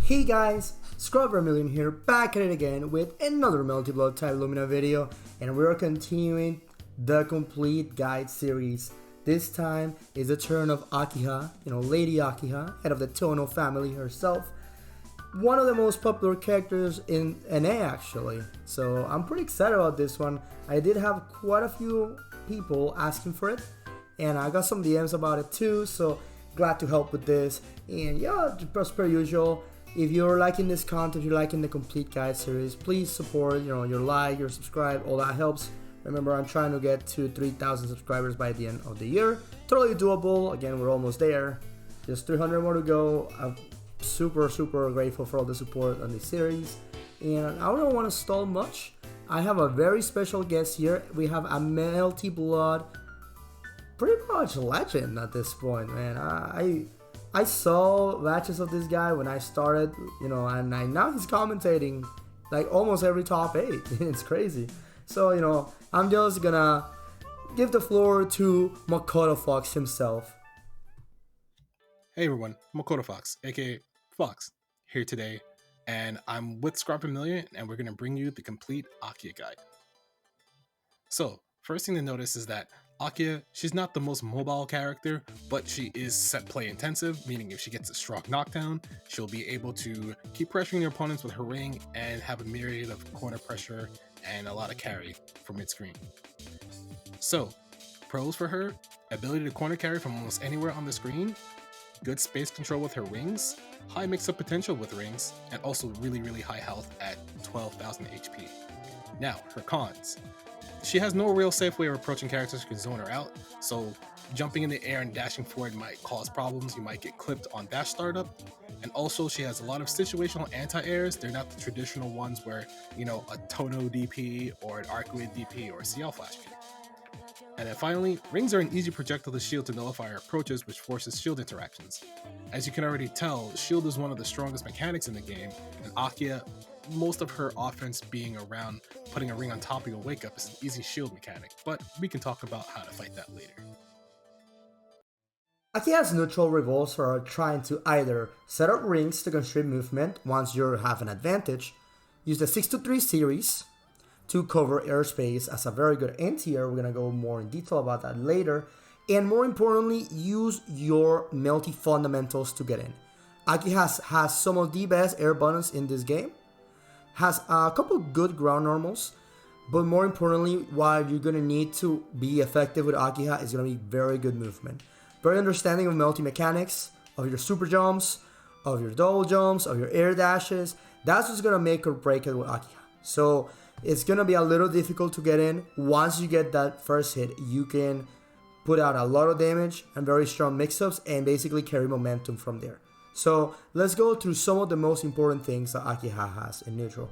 Hey guys, Scrub1million here, back at it again with another Melty Blood type Lumina video, and we're continuing the complete guide series. This time is the turn of Akiha, Lady Akiha, head of the Tohno family herself. One of the most popular characters in NA actually, so I'm pretty excited about this one. I did have quite a few people asking for it, and I got some DMs about it too, so glad to help with this. And yeah, just per usual, if you're liking this content, you're liking the complete guide series, please support, your like, your subscribe, all that helps. Remember, I'm trying to get to 3,000 subscribers by the end of the year. Totally doable. Again, we're almost there. Just 300 more to go. I'm super grateful for all the support on this series. And I don't want to stall much. I have a very special guest here. We have a Melty Blood, pretty much legend at this point, man. I saw matches of this guy when I started, and now he's commentating like almost every top 8. It's crazy. So, I'm just gonna give the floor to MakotoFOX himself. Hey everyone, MakotoFOX, aka Fox, here today, and I'm with Scrub1million, and we're gonna bring you the complete Akiha guide. So, first thing to notice is that Akiha, she's not the most mobile character, but she is set play intensive, meaning if she gets a strong knockdown, she'll be able to keep pressuring your opponents with her ring and have a myriad of corner pressure and a lot of carry from mid-screen. So, pros for her: ability to corner carry from almost anywhere on the screen, good space control with her rings, high mix-up potential with rings, and also really high health at 12,000 HP. Now, her cons. She has no real safe way of approaching characters who can zone her out, so jumping in the air and dashing forward might cause problems. You might get clipped on dash startup. And also, she has a lot of situational anti-airs. They're not the traditional ones where, a Tohno DP or an Arcwid DP or a CL flash kick. And then finally, rings are an easy projectile to shield to nullify her approaches, which forces shield interactions. As you can already tell, shield is one of the strongest mechanics in the game, and Akiha, most of her offense being around putting a ring on top of your wake up, is an easy shield mechanic, but we can talk about how to fight that later. Akiha's neutral revolves are trying to either set up rings to constrict movement once you have an advantage, use the 6-3 series to cover airspace as a very good anti-air. We're gonna go more in detail about that later. And more importantly, use your Melty fundamentals to get in. Akiha has some of the best air buttons in this game, has a couple good ground normals, but more importantly, what you're gonna need to be effective with Akiha is gonna be very good movement. Very understanding of Melty mechanics, of your super jumps, of your double jumps, of your air dashes. That's what's gonna make or break it with Akiha. So it's gonna be a little difficult to get in. Once you get that first hit, you can put out a lot of damage and very strong mix-ups and basically carry momentum from there. So let's go through some of the most important things that Akiha has in neutral.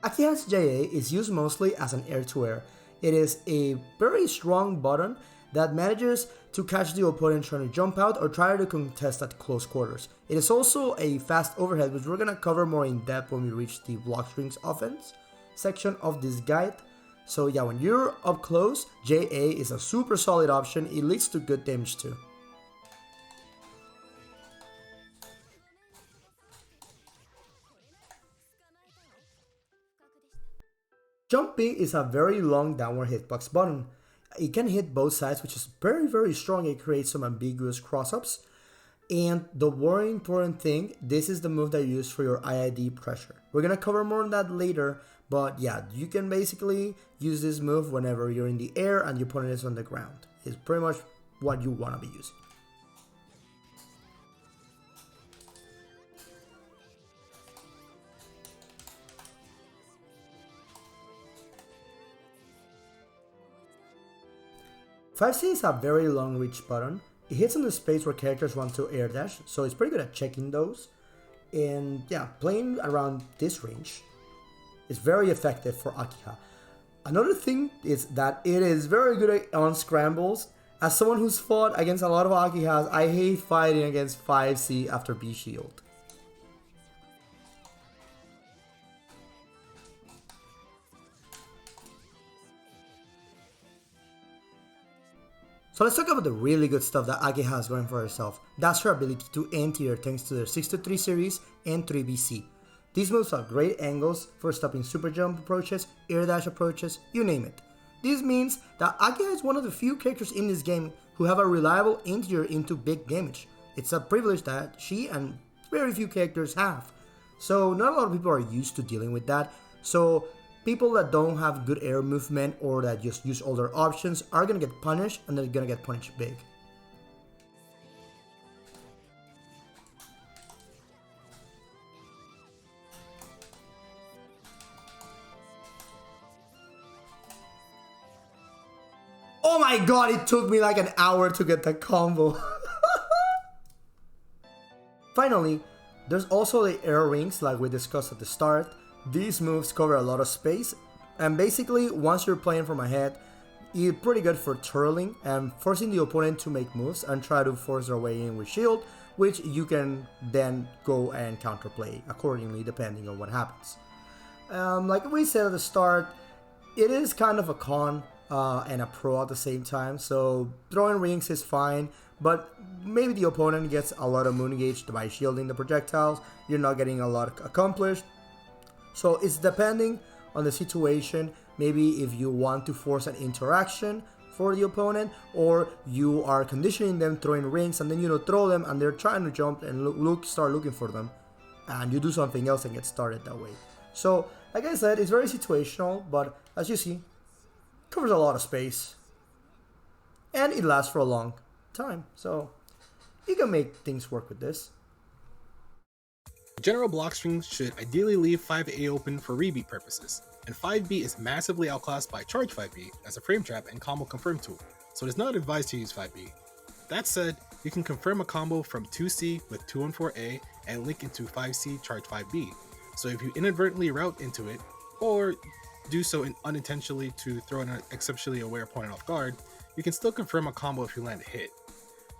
Akiha's JA is used mostly as an air-to-air. It is a very strong button that manages to catch the opponent trying to jump out or try to contest at close quarters. It is also a fast overhead, which we're gonna cover more in depth when we reach the Blockstrings offense section of this guide. So yeah, when you're up close, JA is a super solid option. It leads to good damage too. Jumping is a very long downward hitbox button. It can hit both sides, which is very strong. It creates some ambiguous cross-ups. And the very important thing, this is the move that you use for your IID pressure. We're gonna cover more on that later, but yeah, you can basically use this move whenever you're in the air and your opponent is on the ground. It's pretty much what you wanna be using. Five C is a very long reach button. It hits in the space where characters want to air dash, so it's pretty good at checking those. And yeah, playing around this range is very effective for Akiha. Another thing is that it is very good on scrambles. As someone who's fought against a lot of Akihas, I hate fighting against 5C after B shield. So let's talk about the really good stuff that Akiha has going for herself. That's her ability to end tier thanks to their 6-3 series and 3BC. These moves have great angles for stopping super jump approaches, air dash approaches, you name it. This means that Akiha is one of the few characters in this game who have a reliable end tier into big damage. It's a privilege that she and very few characters have. So not a lot of people are used to dealing with that. So people that don't have good air movement or that just use all their options are gonna get punished, and they're gonna get punished big. Oh my god, it took me like an hour to get that combo. Finally, there's also the air rings like we discussed at the start. These moves cover a lot of space, and basically once you're playing from ahead, you're pretty good for twirling and forcing the opponent to make moves and try to force their way in with shield, which you can then go and counterplay accordingly depending on what happens. Like we said at the start, it is kind of a con and a pro at the same time, so throwing rings is fine, but maybe the opponent gets a lot of moon engaged by shielding the projectiles, you're not getting a lot accomplished. So it's depending on the situation. Maybe if you want to force an interaction for the opponent, or you are conditioning them throwing rings and then throw them and they're trying to jump and start looking for them, and you do something else and get started that way. So like I said, it's very situational, but as you see, covers a lot of space and it lasts for a long time, so you can make things work with this. General Blockstrings should ideally leave 5A open for rebeat purposes, and 5B is massively outclassed by Charge 5B as a frame trap and combo confirm tool, so it is not advised to use 5B. That said, you can confirm a combo from 2C with 214A and link into 5C Charge 5B, so if you inadvertently route into it, or do so unintentionally to throw an exceptionally aware opponent off guard, you can still confirm a combo if you land a hit.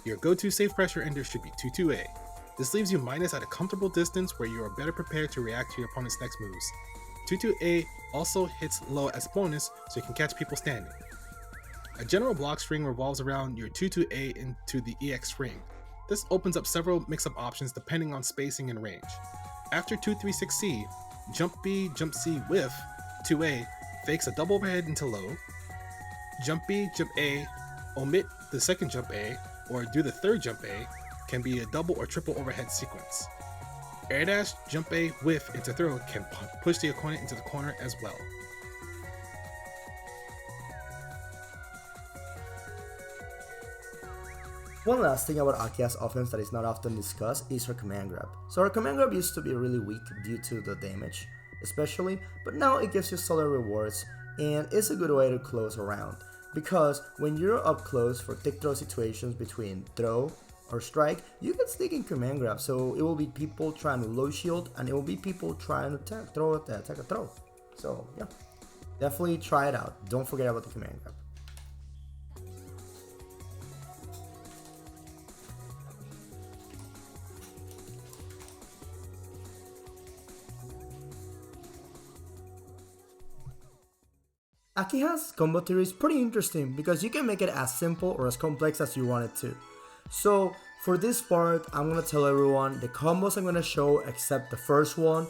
Your go-to safe pressure ender should be 22A. This leaves you minus at a comfortable distance where you are better prepared to react to your opponent's next moves. 22A also hits low as bonus, so you can catch people standing. A general block string revolves around your 22A into the EX string. This opens up several mix-up options depending on spacing and range. After 236C, Jump B, Jump C whiff, 2A fakes a double overhead into low, Jump B, Jump A, omit the second Jump A, or do the third Jump A, can be a double or triple overhead sequence. Air dash, jump A, whiff into throw can push the opponent into the corner as well. One last thing about Akiha's offense that is not often discussed is her command grab. So her command grab used to be really weak due to the damage, especially, but now it gives you solid rewards and it's a good way to close a round. Because when you're up close for tick throw situations between throw or strike, you can sneak in command grab, so it will be people trying to low shield and it will be people trying to attack a throw. So yeah, definitely try it out. Don't forget about the command grab. Akiha's combo theory is pretty interesting because you can make it as simple or as complex as you want it to. So for this part, I'm gonna tell everyone the combos I'm gonna show, except the first one,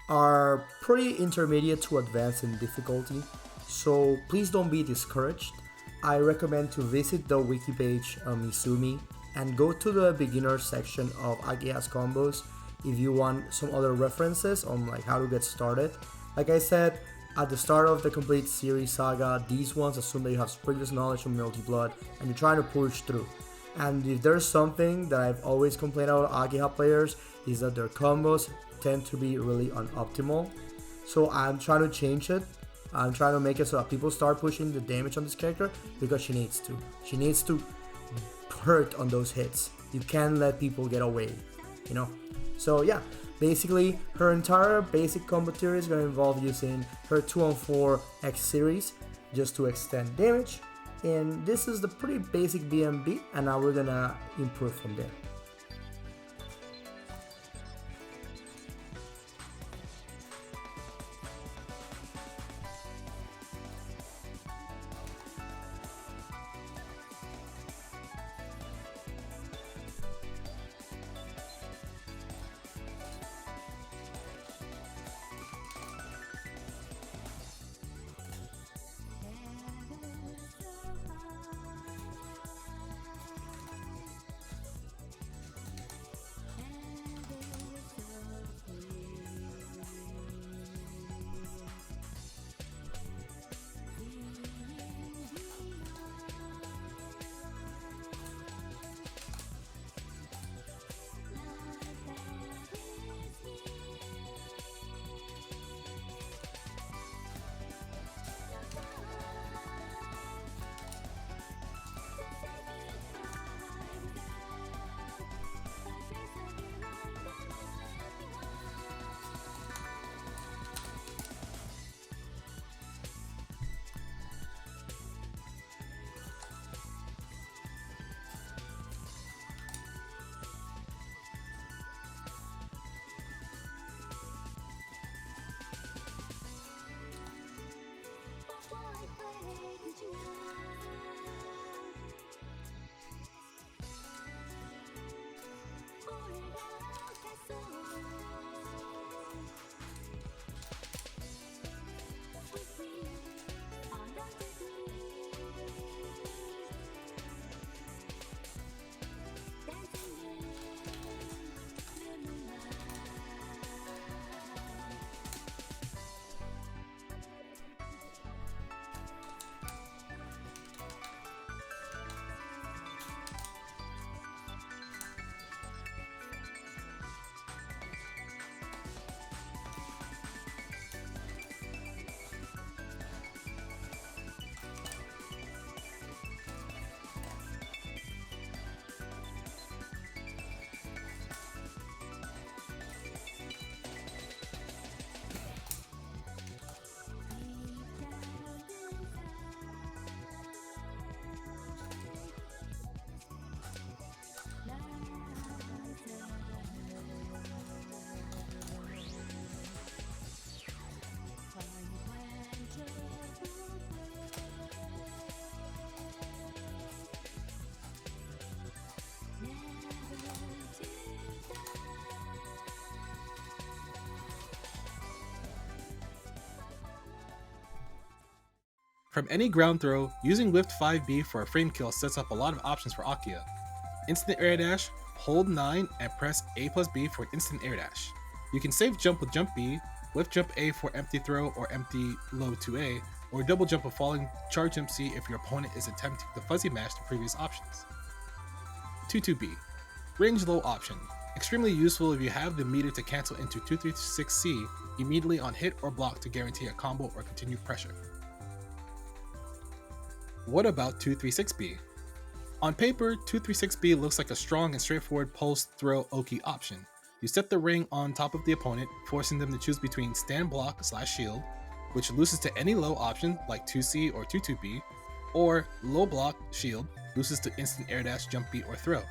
are pretty intermediate to advanced in difficulty. So please don't be discouraged. I recommend to visit the wiki page on Mizumi and go to the beginner section of Akiha's combos if you want some other references on like how to get started. Like I said, at the start of the complete series saga, these ones assume that you have previous knowledge from Melty Blood and you're trying to push through. And if there's something that I've always complained about Akiha players, is that their combos tend to be really unoptimal. So I'm trying to change it. I'm trying to make it so that people start pushing the damage on this character because she needs to. She needs to hurt on those hits. You can't let people get away, you know? So yeah, basically her entire basic combo theory is going to involve using her 2-on-4 X series just to extend damage. And this is the pretty basic BMB, and now we're gonna improve from there. From any ground throw, using lift 5B for a frame kill sets up a lot of options for Akiha. Instant air dash, hold 9 and press A plus B for an instant air dash. You can safe jump with jump B, lift jump A for empty throw or empty low 2A, or double jump with falling charge jump C if your opponent is attempting to fuzzy match the previous options. 2-2B, range low option. Extremely useful if you have the meter to cancel into 236C immediately on hit or block to guarantee a combo or continued pressure. What about 236B? On paper, 236B looks like a strong and straightforward post-throw Oki option. You set the ring on top of the opponent, forcing them to choose between stand block / shield, which loses to any low option like 2C or 2-2B, or low block shield, loses to instant air dash, jump B, or throw.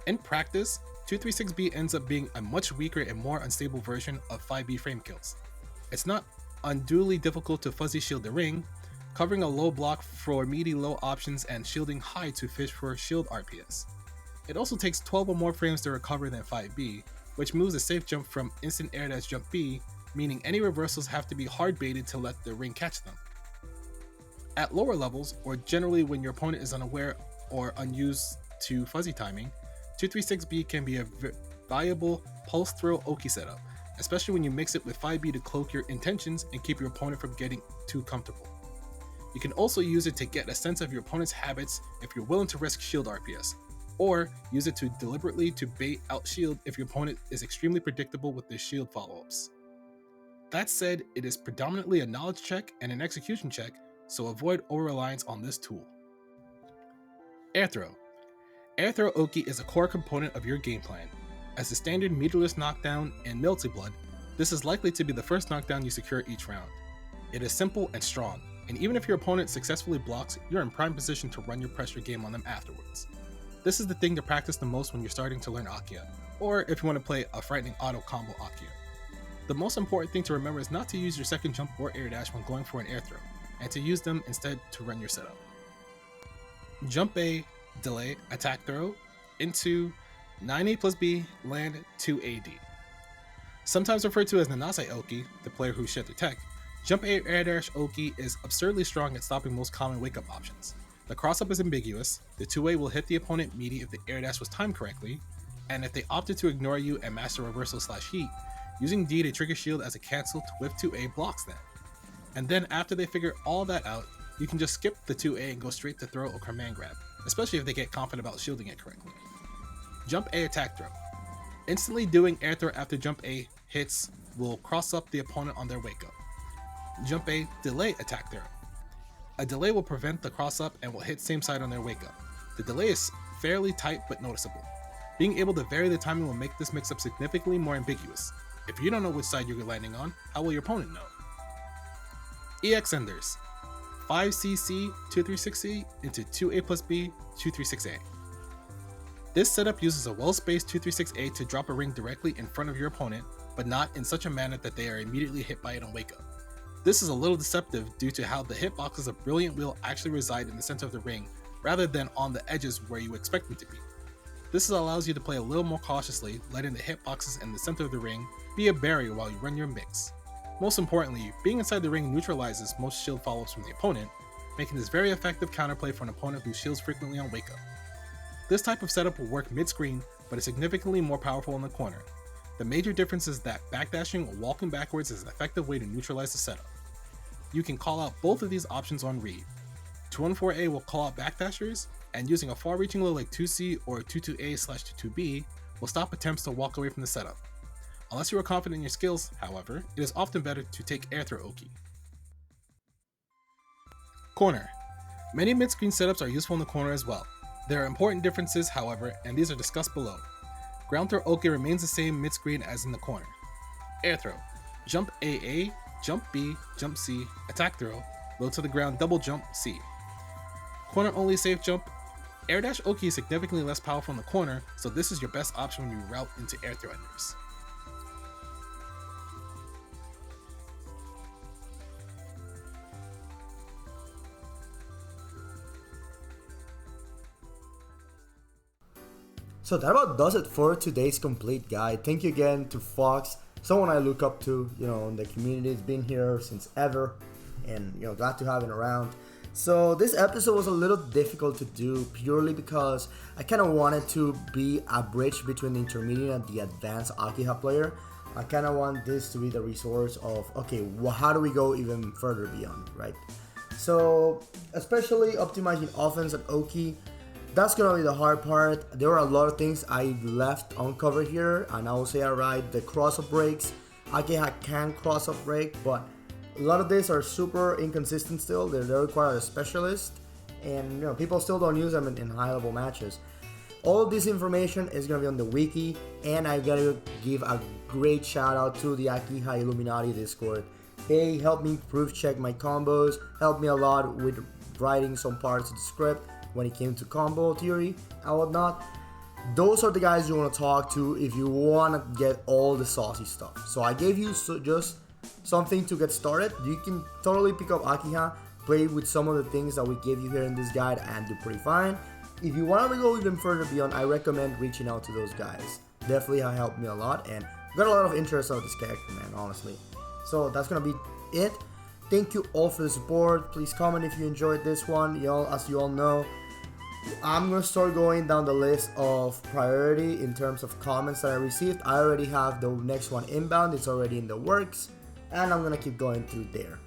In practice, 236B ends up being a much weaker and more unstable version of 5B frame kills. It's not unduly difficult to fuzzy shield the ring, covering a low block for meaty low options and shielding high to fish for shield RPS. It also takes 12 or more frames to recover than 5B, which moves the safe jump from instant air dash jump B, meaning any reversals have to be hard baited to let the ring catch them. At lower levels, or generally when your opponent is unaware or unused to fuzzy timing, 236B can be a viable post-throw Oki setup, especially when you mix it with 5B to cloak your intentions and keep your opponent from getting too comfortable. You can also use it to get a sense of your opponent's habits if you're willing to risk shield RPS, or use it to deliberately to bait out shield if your opponent is extremely predictable with their shield follow-ups. That said, it is predominantly a knowledge check and an execution check, so avoid over-reliance on this tool. Air Throw. Air Throw Oki is a core component of your game plan. As a standard meterless knockdown in Melty Blood, this is likely to be the first knockdown you secure each round. It is simple and strong, and even if your opponent successfully blocks, you're in prime position to run your pressure game on them afterwards. This is the thing to practice the most when you're starting to learn Akiha, or if you want to play a frightening auto combo Akiha. The most important thing to remember is not to use your second jump or air dash when going for an air throw, and to use them instead to run your setup. Jump A, delay, attack throw, into 9A plus B, land 2AD. Sometimes referred to as Nanase Oki, the player who shed their tech, Jump A air dash Oki is absurdly strong at stopping most common wake-up options. The cross-up is ambiguous, the 2A will hit the opponent meaty if the air dash was timed correctly, and if they opted to ignore you and master reversal / heat, using D to trigger shield as a cancel to whip 2A blocks them. And then after they figure all that out, you can just skip the 2A and go straight to throw or command grab, especially if they get confident about shielding it correctly. Jump A attack throw. Instantly doing air throw after jump A hits will cross up the opponent on their wake up. Jump A delay attack throw. A delay will prevent the cross up and will hit same side on their wake up. The delay is fairly tight but noticeable. Being able to vary the timing will make this mix up significantly more ambiguous. If you don't know which side you're landing on, how will your opponent know? EX Enders. 5CC 236C into 2A plus B 236A. This setup uses a well-spaced 236A to drop a ring directly in front of your opponent, but not in such a manner that they are immediately hit by it on wake up. This is a little deceptive due to how the hitboxes of Brilliant Wheel actually reside in the center of the ring, rather than on the edges where you expect them to be. This allows you to play a little more cautiously, letting the hitboxes in the center of the ring be a barrier while you run your mix. Most importantly, being inside the ring neutralizes most shield follow-ups from the opponent, making this very effective counterplay for an opponent who shields frequently on wake up. This type of setup will work mid-screen, but is significantly more powerful in the corner. The major difference is that backdashing or walking backwards is an effective way to neutralize the setup. You can call out both of these options on read. 214A will call out backdashers, and using a far-reaching low like 2C or 22A/22B will stop attempts to walk away from the setup. Unless you are confident in your skills, however, it is often better to take air throw Oki. Corner. Many mid-screen setups are useful in the corner as well. There are important differences, however, and these are discussed below. Ground throw Oki remains the same mid-screen as in the corner. Air throw. Jump AA, jump B, jump C, attack throw, low to the ground double jump C. Corner only safe jump. Air dash Oki is significantly less powerful in the corner, so this is your best option when you route into air throw enders. So that about does it for today's complete guide. Thank you again to Fox, someone I look up to, in the community. He's been here since ever. and glad to have him around. So this episode was a little difficult to do purely because I kind of wanted to be a bridge between the intermediate and the advanced Akiha player. I kind of want this to be the resource of, okay, how do we go even further beyond, right? So especially optimizing offense at Oki, that's gonna be the hard part. There are a lot of things I left uncovered here, and I will say alright, the cross-up breaks, Akiha can cross-up break, but a lot of these are super inconsistent still. They require a specialist, and people still don't use them in high-level matches. All of this information is going to be on the wiki, and I gotta give a great shout out to the Akiha Illuminati Discord. They helped me proof check my combos, helped me a lot with writing some parts of the script when it came to combo theory and whatnot. Those are the guys you want to talk to if you want to get all the saucy stuff. So I gave you just something to get started. You can totally pick up Akiha, play with some of the things that we gave you here in this guide, and do pretty fine. If you want to go even further beyond, I recommend reaching out to those guys. Definitely have helped me a lot, and got a lot of interest on this character, man, honestly. So that's gonna be it. Thank you all for the support. Please comment if you enjoyed this one. As you all know, I'm gonna start going down the list of priority in terms of comments that I received. I already have the next one inbound. It's already in the works, and I'm gonna keep going through there.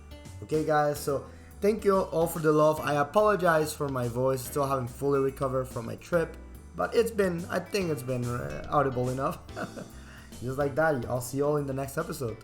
Okay, guys, so thank you all for the love. I apologize for my voice. Still haven't fully recovered from my trip, but I think it's been audible enough. Just like that, I'll see you all in the next episode.